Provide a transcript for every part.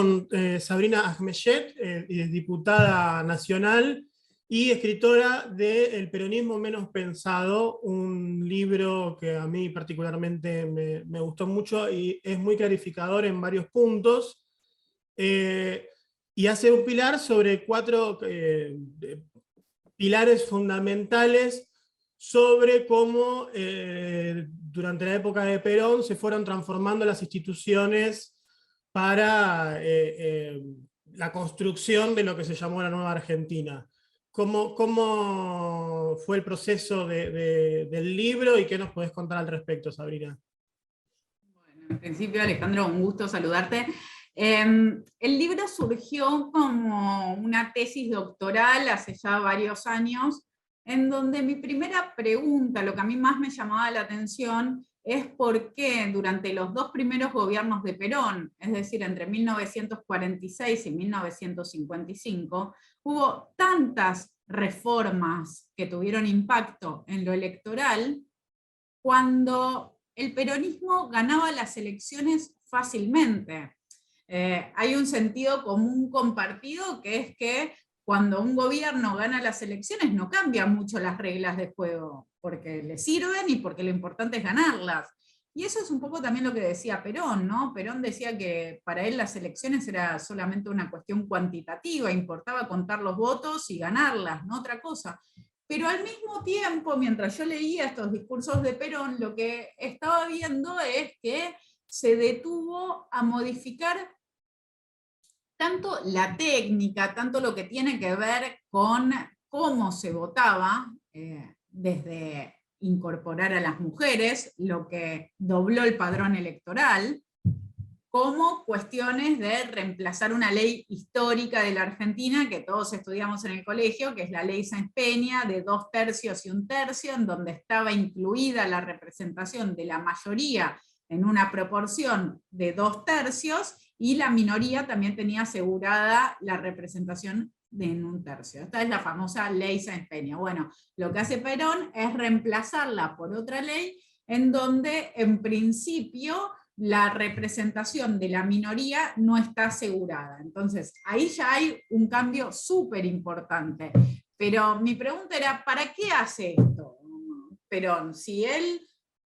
con Sabrina Ahmeyet, diputada nacional y escritora de El peronismo menos pensado, un libro que a mí particularmente me gustó mucho y es muy clarificador en varios puntos, y hace un pilar sobre cuatro pilares fundamentales sobre cómo durante la época de Perón se fueron transformando las instituciones para la construcción de lo que se llamó la Nueva Argentina. ¿Cómo fue el proceso del libro y qué nos podés contar al respecto, Sabrina? Bueno, en principio, Alejandro, un gusto saludarte. El libro surgió como una tesis doctoral hace ya varios años, en donde mi primera pregunta, lo que a mí más me llamaba la atención, es por qué durante los dos primeros gobiernos de Perón, es decir, entre 1946 y 1955, hubo tantas reformas que tuvieron impacto en lo electoral, cuando el peronismo ganaba las elecciones fácilmente. Hay un sentido común compartido, que es que cuando un gobierno gana las elecciones no cambian mucho las reglas de juego, porque le sirven y porque lo importante es ganarlas. Y eso es un poco también lo que decía Perón, ¿no? Perón decía que para él las elecciones era solamente una cuestión cuantitativa, importaba contar los votos y ganarlas, no otra cosa. Pero al mismo tiempo, mientras yo leía estos discursos de Perón, lo que estaba viendo es que se detuvo a modificar tanto la técnica, tanto lo que tiene que ver con cómo se votaba, desde incorporar a las mujeres, lo que dobló el padrón electoral, como cuestiones de reemplazar una ley histórica de la Argentina que todos estudiamos en el colegio, que es la ley Sáenz Peña, de 2/3 y 1/3, en donde estaba incluida la representación de la mayoría en una proporción de 2/3, y la minoría también tenía asegurada la representación en 1/3. Esta es la famosa ley Sáenz Peña. Bueno, lo que hace Perón es reemplazarla por otra ley en donde en principio la representación de la minoría no está asegurada. Entonces, ahí ya hay un cambio súper importante. Pero mi pregunta era, ¿para qué hace esto Perón? Si él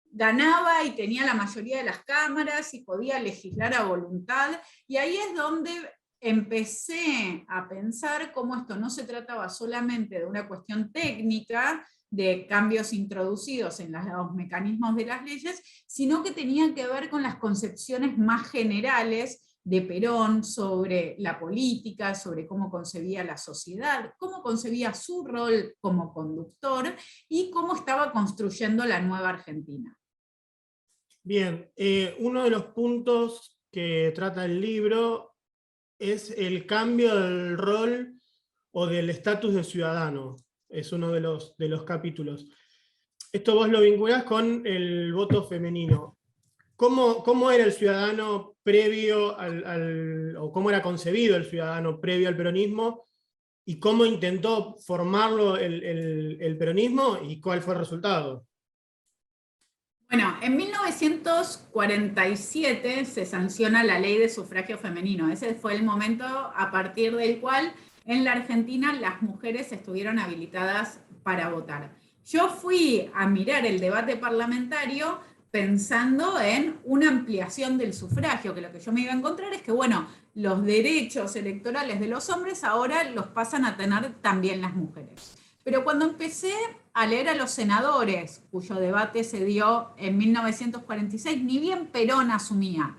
ganaba y tenía la mayoría de las cámaras y podía legislar a voluntad, y ahí es donde empecé a pensar cómo esto no se trataba solamente de una cuestión técnica, de cambios introducidos en los mecanismos de las leyes, sino que tenían que ver con las concepciones más generales de Perón sobre la política, sobre cómo concebía la sociedad, cómo concebía su rol como conductor y cómo estaba construyendo la nueva Argentina. Bien, uno de los puntos que trata el libro es el cambio del rol o del estatus de ciudadano. Es uno de los capítulos. Esto vos lo vinculás con el voto femenino. ¿Cómo era el ciudadano previo o cómo era concebido el ciudadano previo al peronismo, y cómo intentó formarlo el peronismo y cuál fue el resultado? Bueno, en 1947 se sanciona la ley de sufragio femenino. Ese fue el momento a partir del cual en la Argentina las mujeres estuvieron habilitadas para votar. Yo fui a mirar el debate parlamentario pensando en una ampliación del sufragio, que lo que yo me iba a encontrar es que, bueno, los derechos electorales de los hombres ahora los pasan a tener también las mujeres. Pero cuando empecé a leer a los senadores, cuyo debate se dio en 1946, ni bien Perón asumía,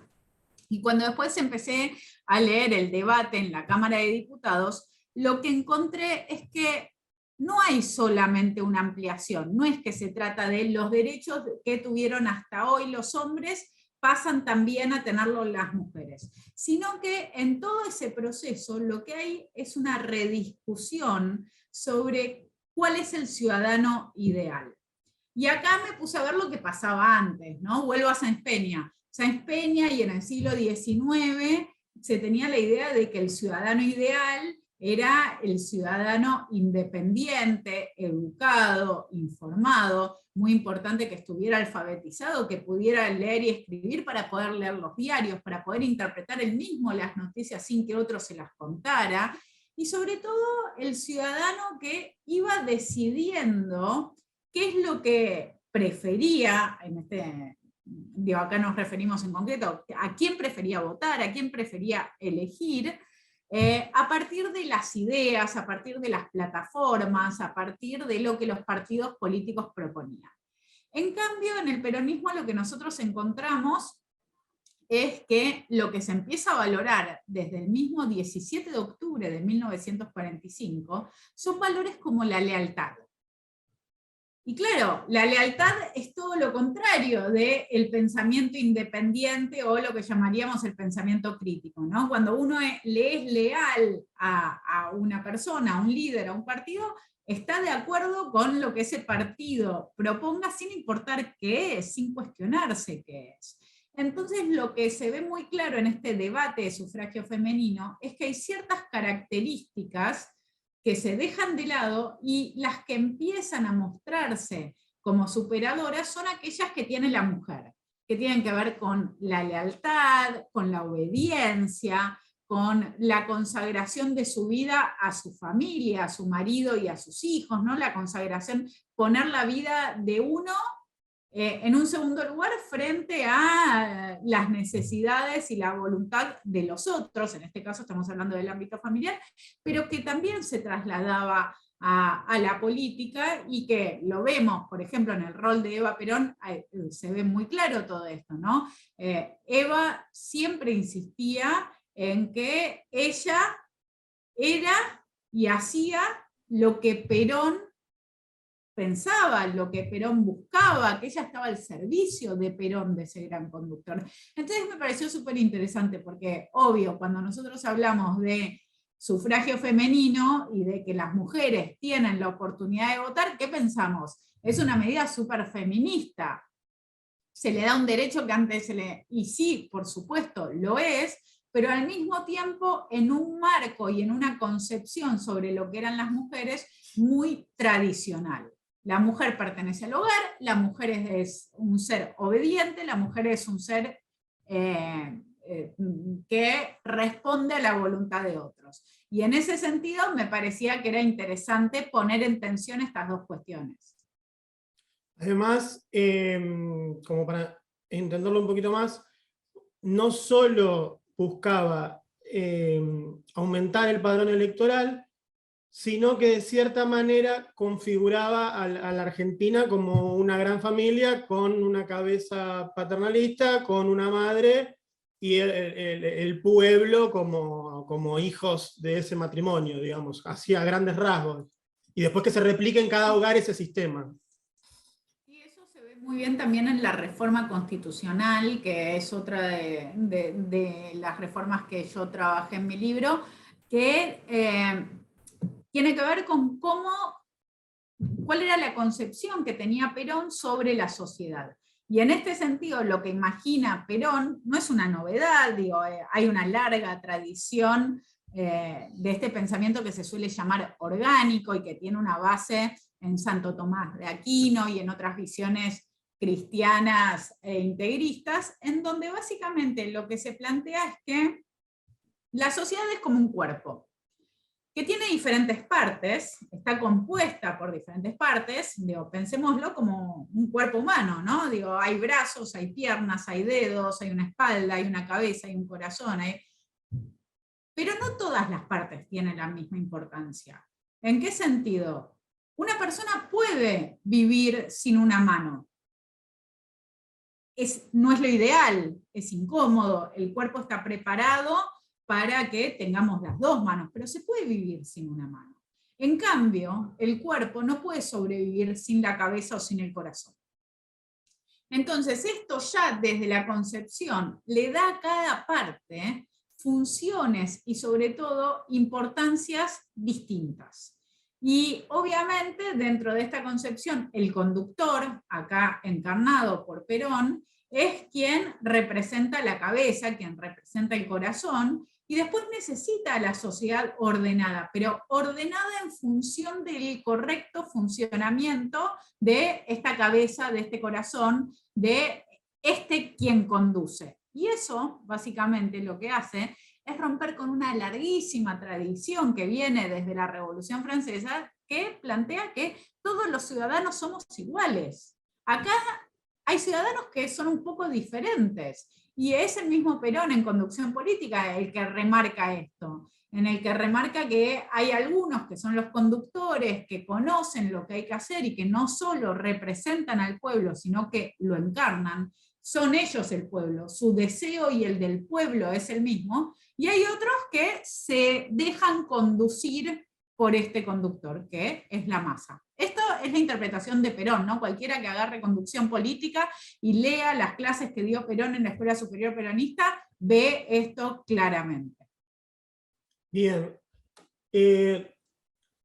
y cuando después empecé a leer el debate en la Cámara de Diputados, lo que encontré es que no hay solamente una ampliación, no es que se trata de los derechos que tuvieron hasta hoy los hombres, pasan también a tenerlos las mujeres, sino que en todo ese proceso lo que hay es una rediscusión sobre cuál es el ciudadano ideal. Y acá me puse a ver lo que pasaba antes, ¿no? Vuelvo a Sáenz Peña. Sáenz Peña, y en el siglo XIX se tenía la idea de que el ciudadano ideal era el ciudadano independiente, educado, informado, muy importante que estuviera alfabetizado, que pudiera leer y escribir para poder leer los diarios, para poder interpretar él mismo las noticias sin que otro se las contara, y sobre todo el ciudadano que iba decidiendo qué es lo que prefería, acá nos referimos en concreto, a quién prefería votar, a quién prefería elegir, a partir de las ideas, a partir de las plataformas, a partir de lo que los partidos políticos proponían. En cambio, en el peronismo lo que nosotros encontramos es que lo que se empieza a valorar desde el mismo 17 de octubre de 1945 son valores como la lealtad. Y claro, la lealtad es todo lo contrario del pensamiento independiente o lo que llamaríamos el pensamiento crítico, ¿no? Cuando uno le es leal a una persona, a un líder, a un partido, está de acuerdo con lo que ese partido proponga sin importar qué es, sin cuestionarse qué es. Entonces lo que se ve muy claro en este debate de sufragio femenino es que hay ciertas características que se dejan de lado y las que empiezan a mostrarse como superadoras son aquellas que tiene la mujer, que tienen que ver con la lealtad, con la obediencia, con la consagración de su vida a su familia, a su marido y a sus hijos, ¿no? La consagración, poner la vida de uno en un segundo lugar frente a las necesidades y la voluntad de los otros, en este caso estamos hablando del ámbito familiar, pero que también se trasladaba a la política y que lo vemos, por ejemplo, en el rol de Eva Perón, se ve muy claro todo esto, ¿no? Eva siempre insistía en que ella era y hacía lo que Perón pensaba, lo que Perón buscaba, que ella estaba al servicio de Perón, de ese gran conductor. Entonces me pareció súper interesante, porque obvio, cuando nosotros hablamos de sufragio femenino y de que las mujeres tienen la oportunidad de votar, ¿qué pensamos? Es una medida súper feminista. Se le da un derecho que antes se le... Y sí, por supuesto, lo es, pero al mismo tiempo en un marco y en una concepción sobre lo que eran las mujeres muy tradicional. La mujer pertenece al hogar, la mujer es un ser obediente, la mujer es un ser que responde a la voluntad de otros. Y en ese sentido me parecía que era interesante poner en tensión estas dos cuestiones. Además, como para entenderlo un poquito más, no solo buscaba aumentar el padrón electoral, sino que de cierta manera configuraba a la Argentina como una gran familia con una cabeza paternalista, con una madre y el pueblo como hijos de ese matrimonio, digamos, así a grandes rasgos. Y después que se replique en cada hogar ese sistema. Y eso se ve muy bien también en la reforma constitucional, que es otra de las reformas que yo trabajé en mi libro, que tiene que ver con cuál era la concepción que tenía Perón sobre la sociedad. Y en este sentido, lo que imagina Perón no es una novedad, digo, hay una larga tradición de este pensamiento que se suele llamar orgánico y que tiene una base en Santo Tomás de Aquino y en otras visiones cristianas e integristas, en donde básicamente lo que se plantea es que la sociedad es como un cuerpo, que tiene diferentes partes, está compuesta por diferentes partes, digo, pensémoslo como un cuerpo humano, ¿no? Digo, hay brazos, hay piernas, hay dedos, hay una espalda, hay una cabeza, hay un corazón, pero no todas las partes tienen la misma importancia. ¿En qué sentido? Una persona puede vivir sin una mano. No es lo ideal, es incómodo, el cuerpo está preparado para que tengamos las dos manos, pero se puede vivir sin una mano. En cambio, el cuerpo no puede sobrevivir sin la cabeza o sin el corazón. Entonces, esto ya desde la concepción le da a cada parte funciones y sobre todo importancias distintas. Y obviamente dentro de esta concepción, el conductor, acá encarnado por Perón, es quien representa la cabeza, quien representa el corazón, y después necesita a la sociedad ordenada, pero ordenada en función del correcto funcionamiento de esta cabeza, de este corazón, de quien conduce. Y eso, básicamente, lo que hace es romper con una larguísima tradición que viene desde la Revolución Francesa, que plantea que todos los ciudadanos somos iguales. Acá hay ciudadanos que son un poco diferentes, y es el mismo Perón en Conducción Política el que remarca esto, en el que remarca que hay algunos que son los conductores, que conocen lo que hay que hacer y que no solo representan al pueblo, sino que lo encarnan, son ellos el pueblo, su deseo y el del pueblo es el mismo, y hay otros que se dejan conducir por este conductor, que es la masa. Esto es la interpretación de Perón, ¿no? Cualquiera que agarre Conducción Política y lea las clases que dio Perón en la Escuela Superior Peronista, ve esto claramente. Bien.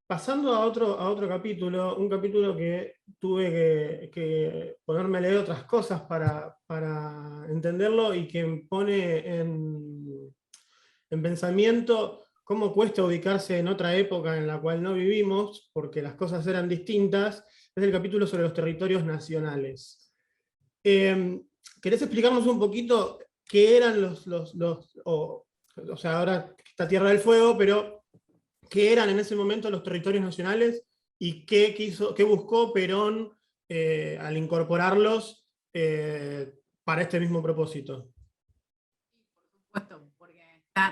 Pasando a otro capítulo, un capítulo que tuve que ponerme a leer otras cosas para entenderlo y que pone en pensamiento cómo cuesta ubicarse en otra época en la cual no vivimos, porque las cosas eran distintas, es el capítulo sobre los territorios nacionales. ¿Querés explicarnos un poquito qué eran o sea, ahora está Tierra del Fuego, pero qué eran en ese momento los territorios nacionales y qué buscó Perón al incorporarlos para este mismo propósito? Por supuesto, porque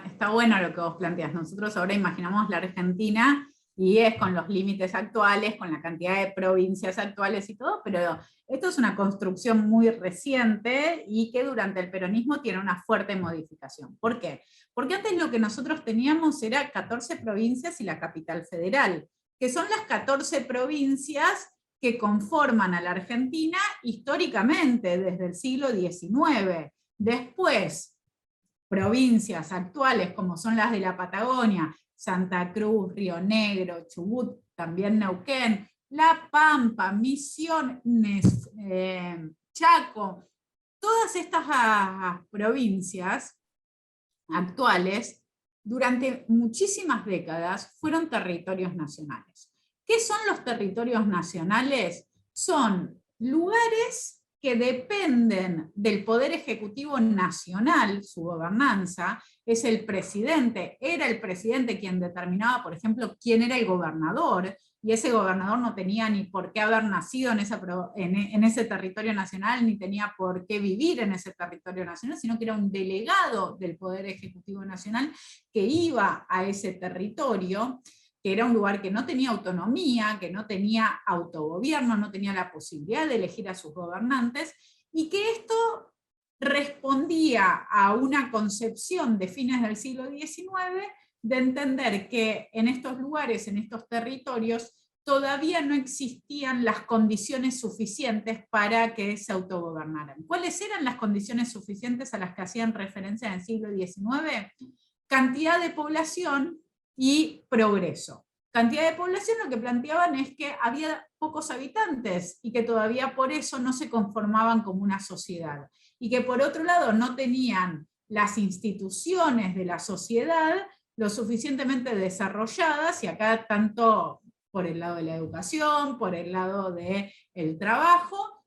está bueno lo que vos planteás. Nosotros ahora imaginamos la Argentina y es con los límites actuales, con la cantidad de provincias actuales y todo, pero esto es una construcción muy reciente y que durante el peronismo tiene una fuerte modificación. ¿Por qué? Porque antes lo que nosotros teníamos era 14 provincias y la capital federal, que son las 14 provincias que conforman a la Argentina históricamente, desde el siglo XIX. Después, provincias actuales como son las de la Patagonia, Santa Cruz, Río Negro, Chubut, también Neuquén, La Pampa, Misiones, Chaco, todas estas provincias actuales, durante muchísimas décadas, fueron territorios nacionales. ¿Qué son los territorios nacionales? Son lugares que dependen del Poder Ejecutivo Nacional, su gobernanza, es el presidente, era el presidente quien determinaba, por ejemplo, quién era el gobernador, y ese gobernador no tenía ni por qué haber nacido en ese territorio nacional, ni tenía por qué vivir en ese territorio nacional, sino que era un delegado del Poder Ejecutivo Nacional que iba a ese territorio, que era un lugar que no tenía autonomía, que no tenía autogobierno, no tenía la posibilidad de elegir a sus gobernantes, y que esto respondía a una concepción de fines del siglo XIX de entender que en estos lugares, en estos territorios, todavía no existían las condiciones suficientes para que se autogobernaran. ¿Cuáles eran las condiciones suficientes a las que hacían referencia en el siglo XIX? Cantidad de población y progreso. Cantidad de población, lo que planteaban es que había pocos habitantes y que todavía por eso no se conformaban como una sociedad. Y que por otro lado no tenían las instituciones de la sociedad lo suficientemente desarrolladas, y acá tanto por el lado de la educación, por el lado del trabajo,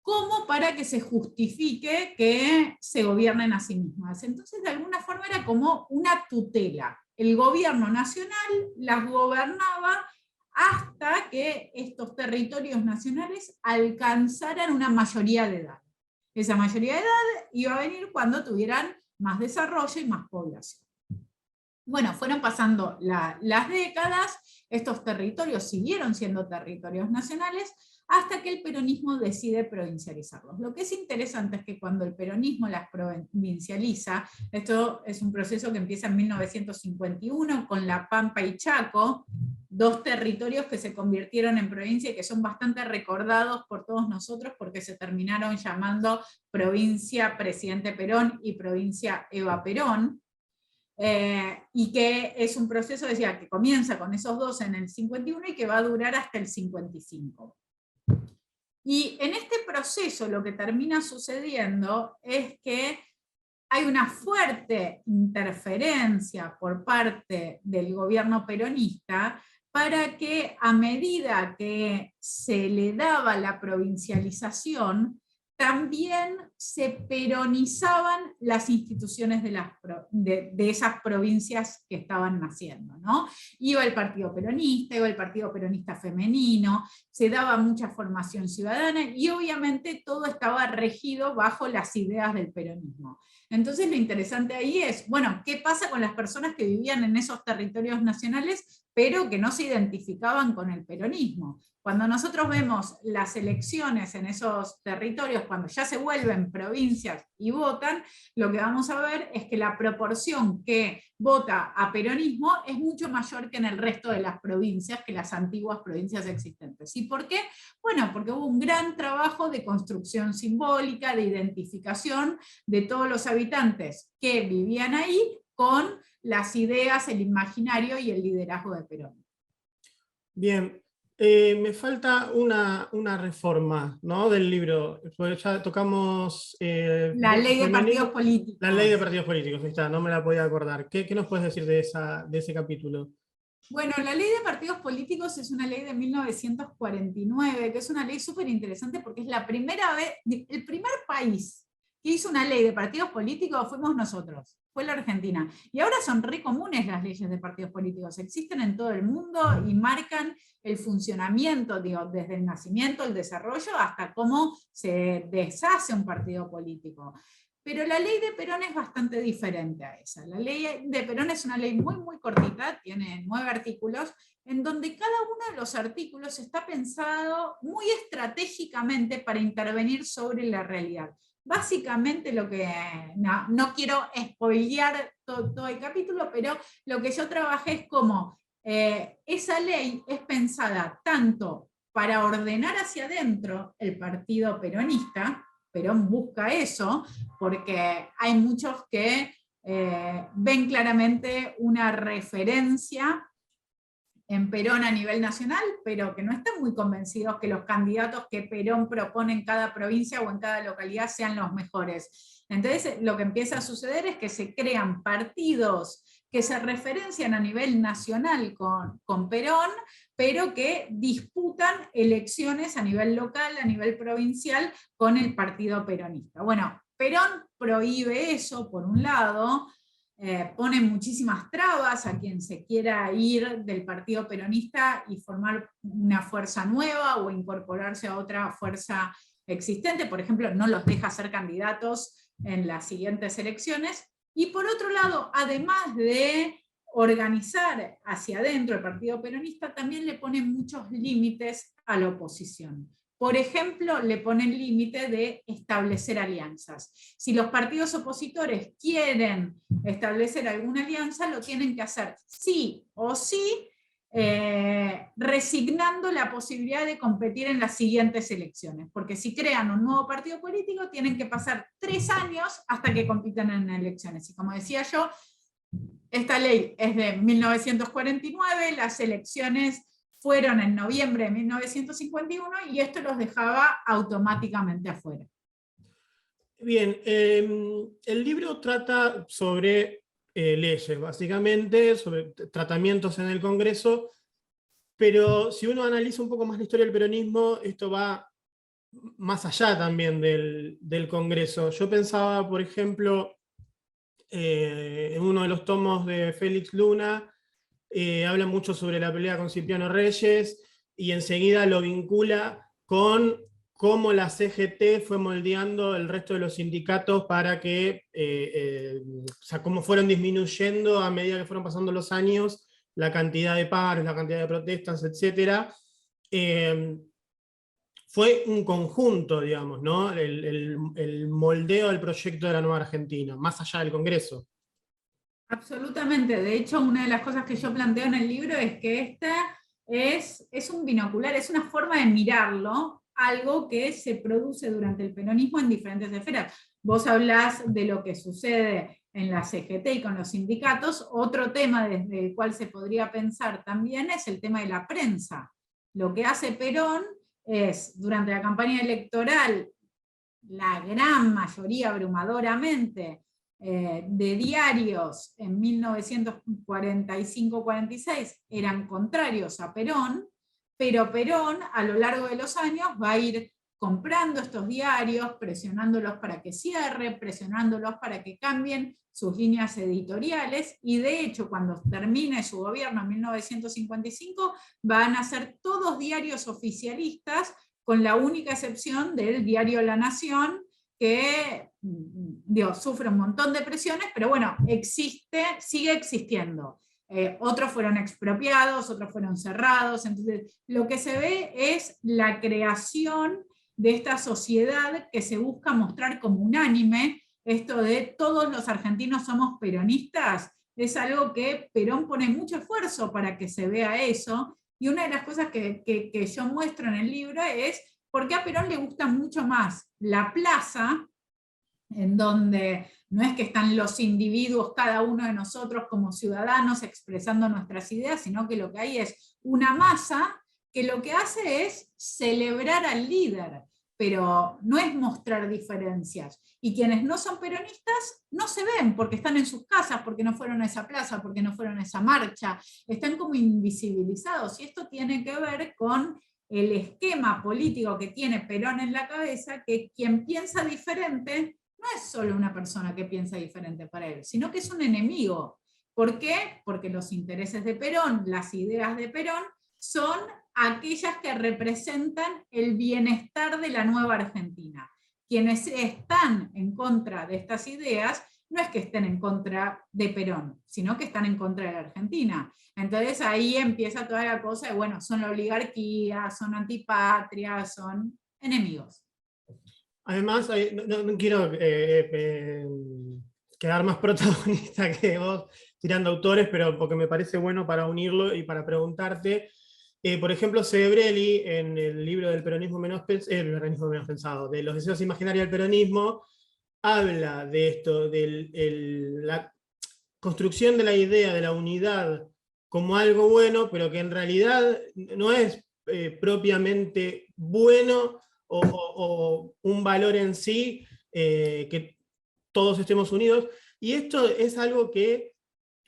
como para que se justifique que se gobiernen a sí mismas. Entonces, de alguna forma era como una tutela. El gobierno nacional las gobernaba hasta que estos territorios nacionales alcanzaran una mayoría de edad. Esa mayoría de edad iba a venir cuando tuvieran más desarrollo y más población. Bueno, fueron pasando las décadas, estos territorios siguieron siendo territorios nacionales, hasta que el peronismo decide provincializarlos. Lo que es interesante es que cuando el peronismo las provincializa, esto es un proceso que empieza en 1951 con La Pampa y Chaco, dos territorios que se convirtieron en provincia y que son bastante recordados por todos nosotros porque se terminaron llamando provincia Presidente Perón y provincia Eva Perón. Y que es un proceso, decía, que comienza con esos dos en el 51 y que va a durar hasta el 55. Y en este proceso lo que termina sucediendo es que hay una fuerte interferencia por parte del gobierno peronista para que, a medida que se le daba la provincialización, también se peronizaban las instituciones de esas provincias que estaban naciendo, ¿no? Iba el Partido Peronista, iba el Partido Peronista Femenino, se daba mucha formación ciudadana y obviamente todo estaba regido bajo las ideas del peronismo. Entonces lo interesante ahí es, bueno, ¿qué pasa con las personas que vivían en esos territorios nacionales pero que no se identificaban con el peronismo? Cuando nosotros vemos las elecciones en esos territorios, cuando ya se vuelven provincias y votan, lo que vamos a ver es que la proporción que vota a peronismo es mucho mayor que en el resto de las provincias, que las antiguas provincias existentes. ¿Y por qué? Bueno, porque hubo un gran trabajo de construcción simbólica, de identificación de todos los habitantes que vivían ahí con las ideas, el imaginario y el liderazgo de Perón. Bien, me falta una reforma, ¿no?, del libro, porque ya tocamos La ley de partidos políticos. La ley de partidos políticos, ahí está, no me la podía acordar. ¿Qué nos puedes decir de ese capítulo? Bueno, la ley de partidos políticos es una ley de 1949, que es una ley súper interesante porque es la primera vez, el primer país que hizo una ley de partidos políticos fuimos nosotros, fue la Argentina. Y ahora son re comunes las leyes de partidos políticos, existen en todo el mundo y marcan el funcionamiento, digo, desde el nacimiento, el desarrollo, hasta cómo se deshace un partido político. Pero la ley de Perón es bastante diferente a esa. La ley de Perón es una ley muy, muy cortita, tiene 9 artículos, en donde cada uno de los artículos está pensado muy estratégicamente para intervenir sobre la realidad. Básicamente lo que, no quiero spoilear todo el capítulo, pero lo que yo trabajé es como esa ley es pensada tanto para ordenar hacia adentro el partido peronista. Perón busca eso, porque hay muchos que ven claramente una referencia en Perón a nivel nacional, pero que no están muy convencidos que los candidatos que Perón propone en cada provincia o en cada localidad sean los mejores. Entonces lo que empieza a suceder es que se crean partidos que se referencian a nivel nacional con Perón, pero que disputan elecciones a nivel local, a nivel provincial, con el partido peronista. Bueno, Perón prohíbe eso, por un lado, pone muchísimas trabas a quien se quiera ir del partido peronista y formar una fuerza nueva o incorporarse a otra fuerza existente. Por ejemplo, no los deja ser candidatos en las siguientes elecciones. Y por otro lado, además de organizar hacia adentro el partido peronista, también le pone muchos límites a la oposición. Por ejemplo, le pone el límite de establecer alianzas. Si los partidos opositores quieren establecer alguna alianza, lo tienen que hacer sí o sí, resignando la posibilidad de competir en las siguientes elecciones. Porque si crean un nuevo partido político, tienen que pasar 3 años hasta que compitan en elecciones. Y como decía yo, esta ley es de 1949, las elecciones fueron en noviembre de 1951 y esto los dejaba automáticamente afuera. Bien, el libro trata sobre leyes, básicamente, sobre tratamientos en el Congreso, pero si uno analiza un poco más la historia del peronismo, esto va más allá también del Congreso. Yo pensaba, por ejemplo, en uno de los tomos de Félix Luna, habla mucho sobre la pelea con Cipriano Reyes, y enseguida lo vincula con cómo la CGT fue moldeando el resto de los sindicatos para que, o sea, cómo fueron disminuyendo a medida que fueron pasando los años, la cantidad de paros, la cantidad de protestas, etc. Fue un conjunto, digamos, ¿no? El moldeo del proyecto de la Nueva Argentina, más allá del Congreso. Absolutamente. De hecho, una de las cosas que yo planteo en el libro es que esta es un binocular, es una forma de mirarlo, algo que se produce durante el peronismo en diferentes esferas. Vos hablás de lo que sucede en la CGT y con los sindicatos. Otro tema desde el cual se podría pensar también es el tema de la prensa. Lo que hace Perón es, durante la campaña electoral, la gran mayoría, abrumadoramente, de diarios en 1945-46 eran contrarios a Perón, pero Perón a lo largo de los años va a ir comprando estos diarios, presionándolos para que cierren, presionándolos para que cambien sus líneas editoriales, y de hecho cuando termine su gobierno en 1955 van a ser todos diarios oficialistas, con la única excepción del diario La Nación, que sufre un montón de presiones, pero bueno, sigue existiendo. Otros fueron expropiados, otros fueron cerrados, entonces lo que se ve es la creación de esta sociedad que se busca mostrar como unánime. Esto de todos los argentinos somos peronistas, es algo que Perón pone mucho esfuerzo para que se vea eso, y una de las cosas que yo muestro en el libro es por qué a Perón le gusta mucho más la plaza, en donde no es que están los individuos, cada uno de nosotros como ciudadanos expresando nuestras ideas, sino que lo que hay es una masa que lo que hace es celebrar al líder, pero no es mostrar diferencias. Y quienes no son peronistas no se ven porque están en sus casas, porque no fueron a esa plaza, porque no fueron a esa marcha, están como invisibilizados. Y esto tiene que ver con el esquema político que tiene Perón en la cabeza, que quien piensa diferente no es solo una persona que piensa diferente para él, sino que es un enemigo. ¿Por qué? Porque los intereses de Perón, las ideas de Perón, son aquellas que representan el bienestar de la nueva Argentina. Quienes están en contra de estas ideas no es que estén en contra de Perón, sino que están en contra de la Argentina. Entonces ahí empieza toda la cosa de, bueno, son la oligarquía, son antipatria, son enemigos. Además, no quiero quedar más protagonista que vos tirando autores, pero porque me parece bueno para unirlo y para preguntarte. Por ejemplo, Sebrelli, en el libro del peronismo menos pensado, de los deseos imaginarios del peronismo, habla de esto, de la construcción de la idea de la unidad como algo bueno, pero que en realidad no es propiamente bueno o un valor en sí, que todos estemos unidos. Y esto es algo que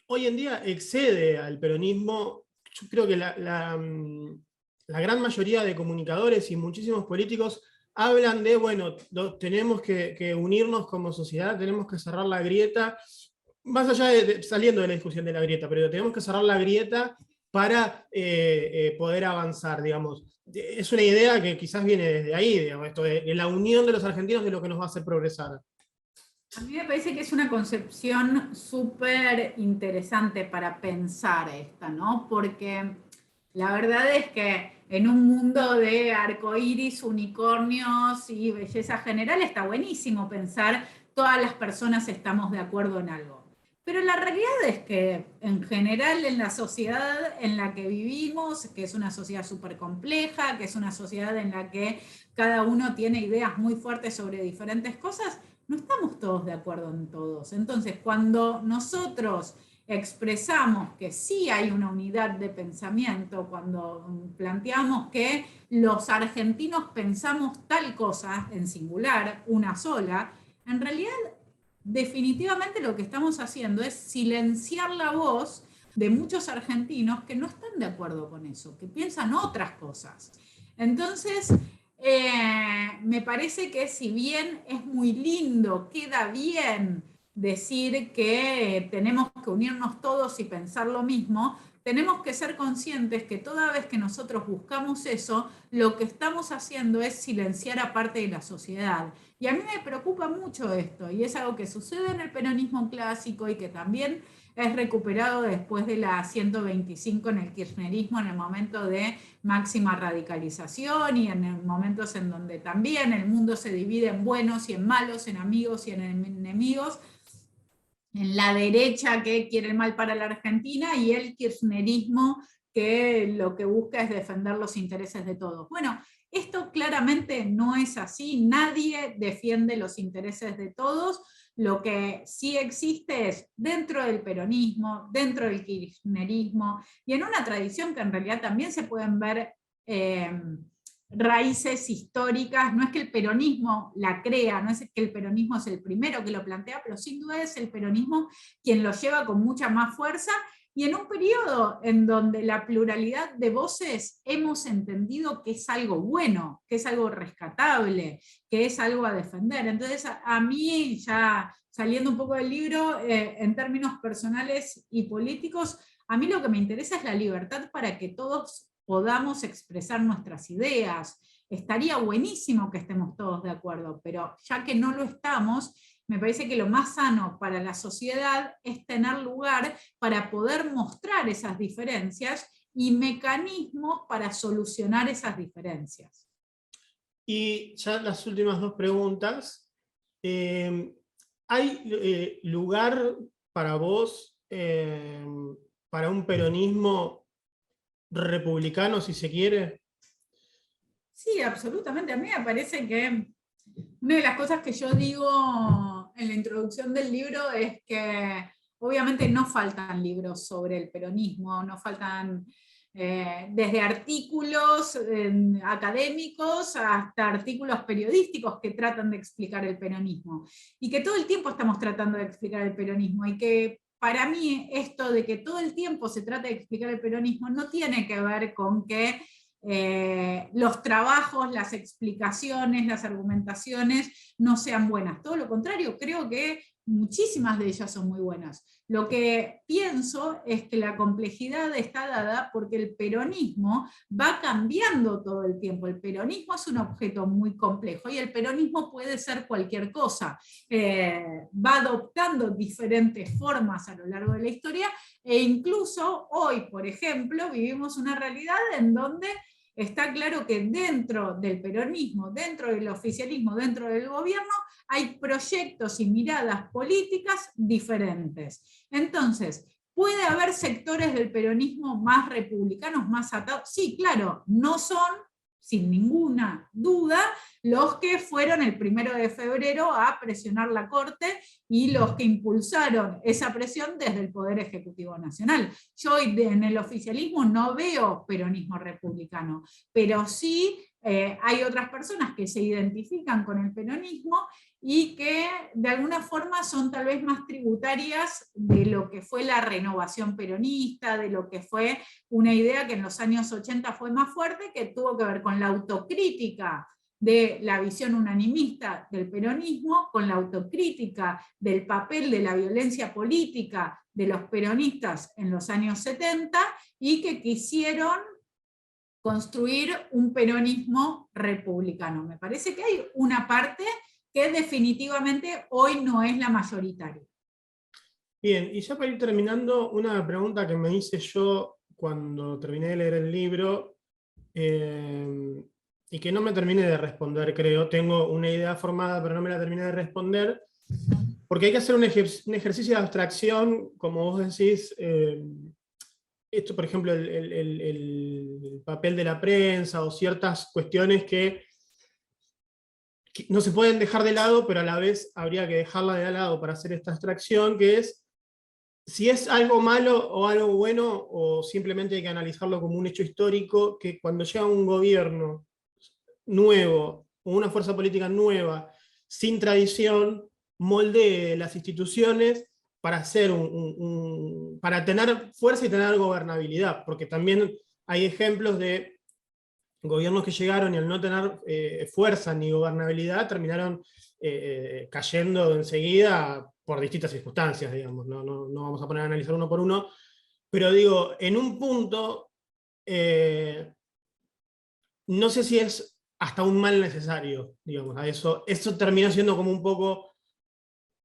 hoy en día excede al peronismo. Yo creo que la gran mayoría de comunicadores y muchísimos políticos hablan de, bueno, tenemos que unirnos como sociedad, tenemos que cerrar la grieta, más allá saliendo de la discusión de la grieta, pero tenemos que cerrar la grieta para poder avanzar, digamos. Es una idea que quizás viene desde ahí, digamos, esto de la unión de los argentinos de lo que nos va a hacer progresar. A mí me parece que es una concepción súper interesante para pensar esta, ¿no? Porque la verdad es que en un mundo de arcoíris, unicornios y belleza general está buenísimo pensar todas las personas estamos de acuerdo en algo. Pero la realidad es que en general en la sociedad en la que vivimos, que es una sociedad súper compleja, que es una sociedad en la que cada uno tiene ideas muy fuertes sobre diferentes cosas, no estamos todos de acuerdo en todos. Entonces, cuando nosotros expresamos que sí hay una unidad de pensamiento, cuando planteamos que los argentinos pensamos tal cosa en singular, una sola, en realidad definitivamente lo que estamos haciendo es silenciar la voz de muchos argentinos que no están de acuerdo con eso, que piensan otras cosas. Entonces, me parece que si bien es muy lindo, queda bien decir que tenemos que unirnos todos y pensar lo mismo, tenemos que ser conscientes que toda vez que nosotros buscamos eso, lo que estamos haciendo es silenciar a parte de la sociedad. Y a mí me preocupa mucho esto, y es algo que sucede en el peronismo clásico y que también es recuperado después de la 125 en el kirchnerismo, en el momento de máxima radicalización y en momentos en donde también el mundo se divide en buenos y en malos, en amigos y en enemigos, en la derecha que quiere el mal para la Argentina y el kirchnerismo que lo que busca es defender los intereses de todos. Bueno, esto claramente no es así, nadie defiende los intereses de todos. Lo que sí existe es dentro del peronismo, dentro del kirchnerismo y en una tradición que en realidad también se pueden ver raíces históricas. No es que el peronismo la crea, no es que el peronismo es el primero que lo plantea, pero sin duda es el peronismo quien lo lleva con mucha más fuerza, y en un periodo en donde la pluralidad de voces hemos entendido que es algo bueno, que es algo rescatable, que es algo a defender. Entonces, a mí, ya saliendo un poco del libro, en términos personales y políticos, a mí lo que me interesa es la libertad para que todos podamos expresar nuestras ideas. Estaría buenísimo que estemos todos de acuerdo, pero ya que no lo estamos, me parece que lo más sano para la sociedad es tener lugar para poder mostrar esas diferencias y mecanismos para solucionar esas diferencias. Y ya las últimas dos preguntas. ¿Hay lugar para vos para un peronismo republicano, si se quiere? Sí, absolutamente. A mí me parece que una de las cosas que yo digo en la introducción del libro es que obviamente no faltan libros sobre el peronismo, no faltan desde artículos académicos hasta artículos periodísticos que tratan de explicar el peronismo. Y que todo el tiempo estamos tratando de explicar el peronismo, y que para mí esto de que todo el tiempo se trata de explicar el peronismo no tiene que ver con que los trabajos, las explicaciones, las argumentaciones no sean buenas. Todo lo contrario, creo que muchísimas de ellas son muy buenas. Lo que pienso es que la complejidad está dada porque el peronismo va cambiando todo el tiempo. El peronismo es un objeto muy complejo y el peronismo puede ser cualquier cosa. Va adoptando diferentes formas a lo largo de la historia, e incluso hoy, por ejemplo, vivimos una realidad en donde está claro que dentro del peronismo, dentro del oficialismo, dentro del gobierno, hay proyectos y miradas políticas diferentes. Entonces, ¿puede haber sectores del peronismo más republicanos, más atados? Sí, claro, no son, sin ninguna duda, los que fueron el 1 de febrero a presionar la Corte y los que impulsaron esa presión desde el Poder Ejecutivo Nacional. Yo en el oficialismo no veo peronismo republicano, pero sí hay otras personas que se identifican con el peronismo y que de alguna forma son tal vez más tributarias de lo que fue la renovación peronista, de lo que fue una idea que en los años 80 fue más fuerte, que tuvo que ver con la autocrítica de la visión unanimista del peronismo, con la autocrítica del papel de la violencia política de los peronistas en los años 70, y que quisieron construir un peronismo republicano. Me parece que hay una parte que definitivamente hoy no es la mayoritaria. Bien, y ya para ir terminando, una pregunta que me hice yo cuando terminé de leer el libro, y que no me terminé de responder, creo. Tengo una idea formada, pero no me la terminé de responder, porque hay que hacer un ejercicio de abstracción, como vos decís. Esto, por ejemplo, el papel de la prensa o ciertas cuestiones que no se pueden dejar de lado, pero a la vez habría que dejarla de lado para hacer esta abstracción, que es si es algo malo o algo bueno, o simplemente hay que analizarlo como un hecho histórico, que cuando llega un gobierno nuevo, o una fuerza política nueva, sin tradición, moldee las instituciones para, hacer para tener fuerza y tener gobernabilidad, porque también hay ejemplos de gobiernos que llegaron y al no tener fuerza ni gobernabilidad terminaron cayendo enseguida por distintas circunstancias, digamos. No vamos a poner a analizar uno por uno, pero digo, en un punto, no sé si es hasta un mal necesario, digamos, a eso terminó siendo como un poco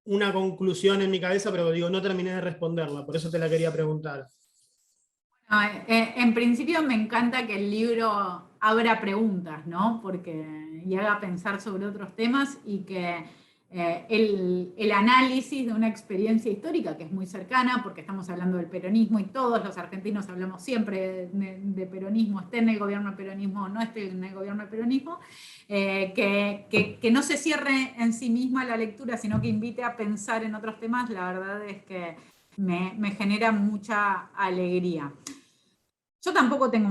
una conclusión en mi cabeza, pero digo, no terminé de responderla, por eso te la quería preguntar. En principio me encanta que el libro abra preguntas, ¿no? Y haga pensar sobre otros temas, y que el análisis de una experiencia histórica que es muy cercana, porque estamos hablando del peronismo y todos los argentinos hablamos siempre de peronismo, esté en el gobierno del peronismo o no esté en el gobierno del peronismo, que no se cierre en sí misma la lectura, sino que invite a pensar en otros temas. La verdad es que me genera mucha alegría. Yo tampoco tengo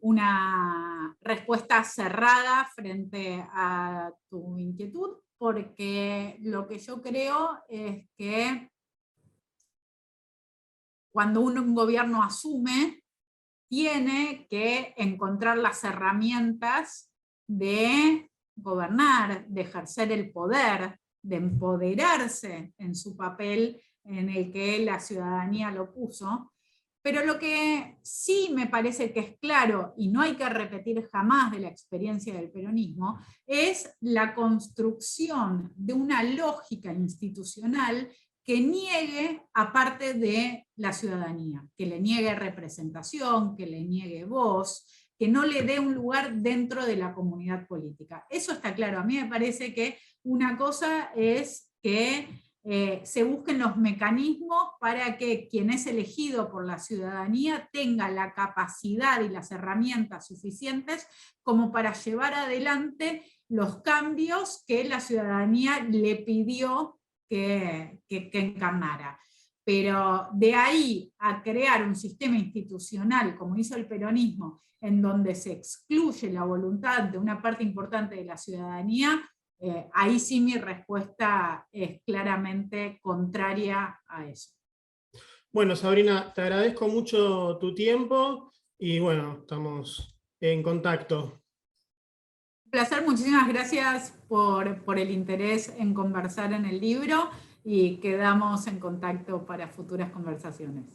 una respuesta cerrada frente a tu inquietud, porque lo que yo creo es que cuando un gobierno asume, tiene que encontrar las herramientas de gobernar, de ejercer el poder, de empoderarse en su papel en el que la ciudadanía lo puso. Pero lo que sí me parece que es claro, y no hay que repetir jamás de la experiencia del peronismo, es la construcción de una lógica institucional que niegue a parte de la ciudadanía, que le niegue representación, que le niegue voz, que no le dé un lugar dentro de la comunidad política. Eso está claro. A mí me parece que una cosa es que se busquen los mecanismos para que quien es elegido por la ciudadanía tenga la capacidad y las herramientas suficientes como para llevar adelante los cambios que la ciudadanía le pidió que encarnara. Pero de ahí a crear un sistema institucional, como hizo el peronismo, en donde se excluye la voluntad de una parte importante de la ciudadanía, ahí sí mi respuesta es claramente contraria a eso. Bueno, Sabrina, te agradezco mucho tu tiempo y bueno, estamos en contacto. Un placer, muchísimas gracias por el interés en conversar en el libro y quedamos en contacto para futuras conversaciones.